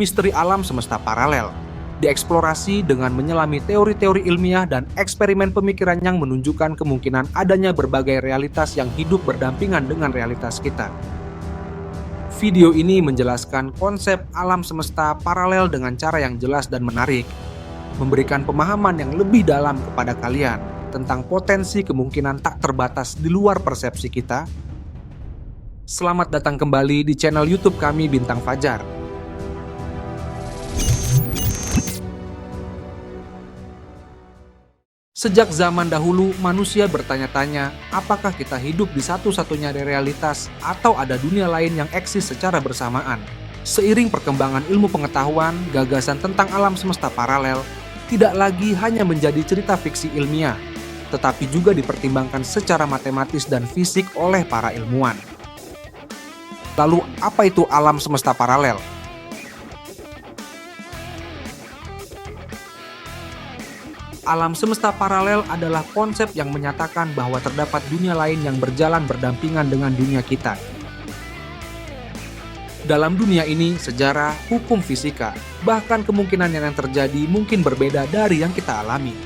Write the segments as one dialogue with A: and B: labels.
A: misteri alam semesta paralel. Dieksplorasi dengan menyelami teori-teori ilmiah dan eksperimen pemikiran yang menunjukkan kemungkinan adanya berbagai realitas yang hidup berdampingan dengan realitas kita. Video ini menjelaskan konsep alam semesta paralel dengan cara yang jelas dan menarik, memberikan pemahaman yang lebih dalam kepada kalian tentang potensi kemungkinan tak terbatas di luar persepsi kita. Selamat datang kembali di channel YouTube kami Bintang Fajar. Sejak zaman dahulu, manusia bertanya-tanya, apakah kita hidup di satu-satunya realitas atau ada dunia lain yang eksis secara bersamaan. Seiring perkembangan ilmu pengetahuan, gagasan tentang alam semesta paralel tidak lagi hanya menjadi cerita fiksi ilmiah, tetapi juga dipertimbangkan secara matematis dan fisik oleh para ilmuwan. Lalu, apa itu alam semesta paralel? Alam semesta paralel adalah konsep yang menyatakan bahwa terdapat dunia lain yang berjalan berdampingan dengan dunia kita. Dalam dunia ini, sejarah, hukum fisika, bahkan kemungkinan yang terjadi mungkin berbeda dari yang kita alami.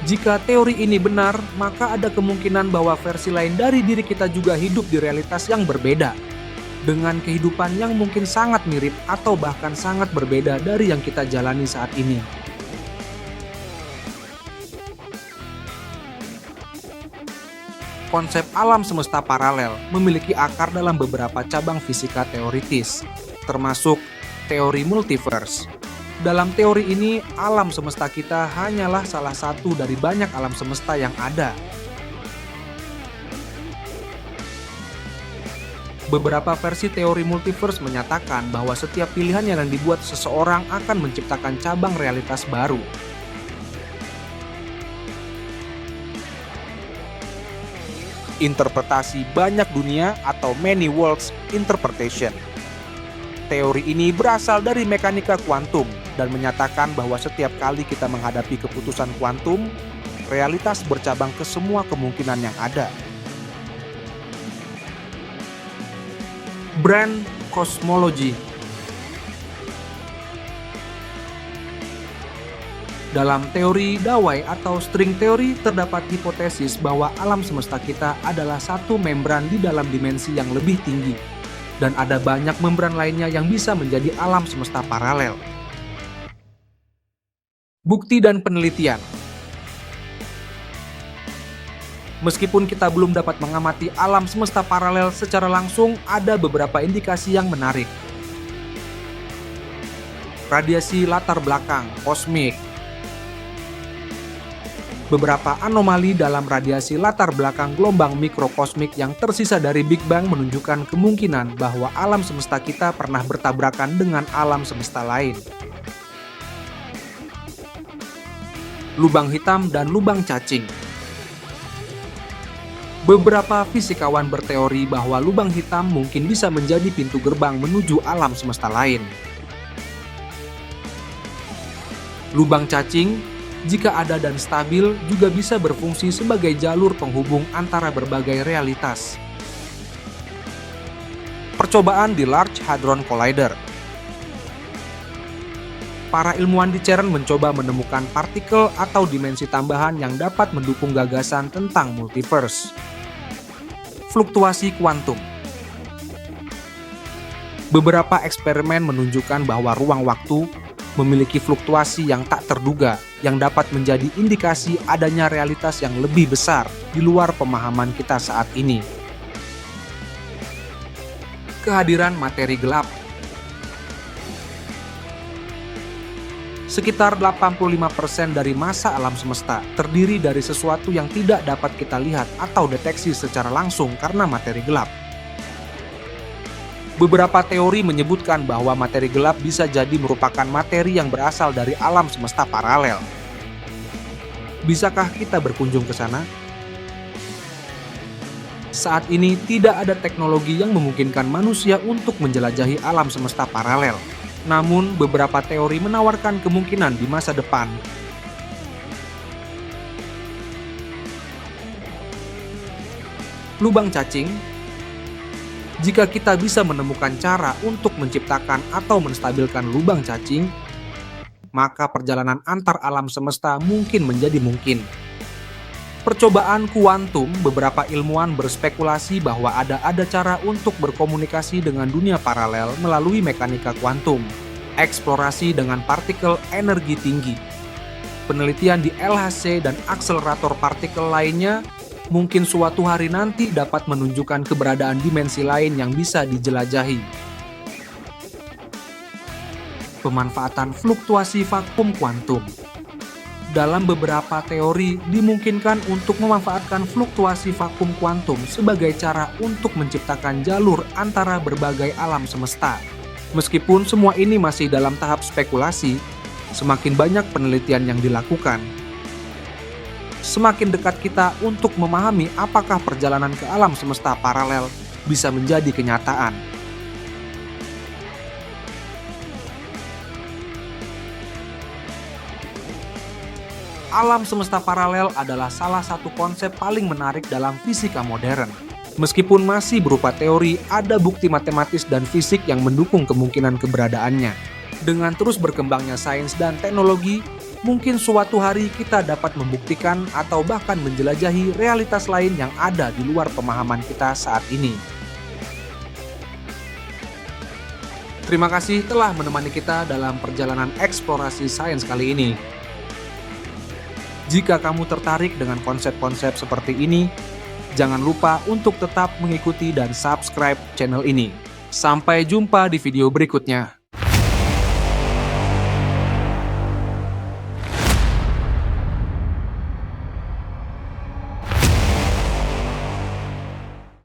A: Jika teori ini benar, maka ada kemungkinan bahwa versi lain dari diri kita juga hidup di realitas yang berbeda, dengan kehidupan yang mungkin sangat mirip atau bahkan sangat berbeda dari yang kita jalani saat ini. Konsep alam semesta paralel memiliki akar dalam beberapa cabang fisika teoritis, termasuk teori multiverse. Dalam teori ini, alam semesta kita hanyalah salah satu dari banyak alam semesta yang ada. Beberapa versi teori multiverse menyatakan bahwa setiap pilihan yang dibuat seseorang akan menciptakan cabang realitas baru. Interpretasi banyak dunia atau many worlds interpretation. Teori ini berasal dari mekanika kuantum dan menyatakan bahwa setiap kali kita menghadapi keputusan kuantum, realitas bercabang ke semua kemungkinan yang ada. Brand cosmology. Dalam teori dawai atau string teori terdapat hipotesis bahwa alam semesta kita adalah satu membran di dalam dimensi yang lebih tinggi, dan ada banyak membran lainnya yang bisa menjadi alam semesta paralel. Bukti dan penelitian. Meskipun kita belum dapat mengamati alam semesta paralel secara langsung, ada beberapa indikasi yang menarik. Radiasi latar belakang kosmik. Beberapa anomali dalam radiasi latar belakang gelombang mikrokosmik yang tersisa dari Big Bang menunjukkan kemungkinan bahwa alam semesta kita pernah bertabrakan dengan alam semesta lain. Lubang hitam dan lubang cacing. Beberapa fisikawan berteori bahwa lubang hitam mungkin bisa menjadi pintu gerbang menuju alam semesta lain. Lubang cacing, jika ada dan stabil, juga bisa berfungsi sebagai jalur penghubung antara berbagai realitas. Percobaan di Large Hadron Collider. Para ilmuwan di CERN mencoba menemukan partikel atau dimensi tambahan yang dapat mendukung gagasan tentang multiverse. Fluktuasi kuantum. Beberapa eksperimen menunjukkan bahwa ruang waktu memiliki fluktuasi yang tak terduga yang dapat menjadi indikasi adanya realitas yang lebih besar di luar pemahaman kita saat ini. Kehadiran materi gelap. Sekitar 85% dari massa alam semesta terdiri dari sesuatu yang tidak dapat kita lihat atau deteksi secara langsung karena materi gelap. Beberapa teori menyebutkan bahwa materi gelap bisa jadi merupakan materi yang berasal dari alam semesta paralel. Bisakah kita berkunjung ke sana? Saat ini tidak ada teknologi yang memungkinkan manusia untuk menjelajahi alam semesta paralel. Namun, beberapa teori menawarkan kemungkinan di masa depan. Lubang cacing. Jika kita bisa menemukan cara untuk menciptakan atau menstabilkan lubang cacing, maka perjalanan antar alam semesta mungkin menjadi mungkin. Percobaan kuantum, beberapa ilmuwan berspekulasi bahwa ada cara untuk berkomunikasi dengan dunia paralel melalui mekanika kuantum, eksplorasi dengan partikel energi tinggi. Penelitian di LHC dan akselerator partikel lainnya mungkin suatu hari nanti dapat menunjukkan keberadaan dimensi lain yang bisa dijelajahi. Pemanfaatan fluktuasi vakum kuantum. Dalam beberapa teori, dimungkinkan untuk memanfaatkan fluktuasi vakum kuantum sebagai cara untuk menciptakan jalur antara berbagai alam semesta. Meskipun semua ini masih dalam tahap spekulasi, semakin banyak penelitian yang dilakukan, semakin dekat kita untuk memahami apakah perjalanan ke alam semesta paralel bisa menjadi kenyataan. Alam semesta paralel adalah salah satu konsep paling menarik dalam fisika modern. Meskipun masih berupa teori, ada bukti matematis dan fisik yang mendukung kemungkinan keberadaannya. Dengan terus berkembangnya sains dan teknologi, mungkin suatu hari kita dapat membuktikan atau bahkan menjelajahi realitas lain yang ada di luar pemahaman kita saat ini. Terima kasih telah menemani kita dalam perjalanan eksplorasi sains kali ini. Jika kamu tertarik dengan konsep-konsep seperti ini, jangan lupa untuk tetap mengikuti dan subscribe channel ini. Sampai jumpa di video berikutnya.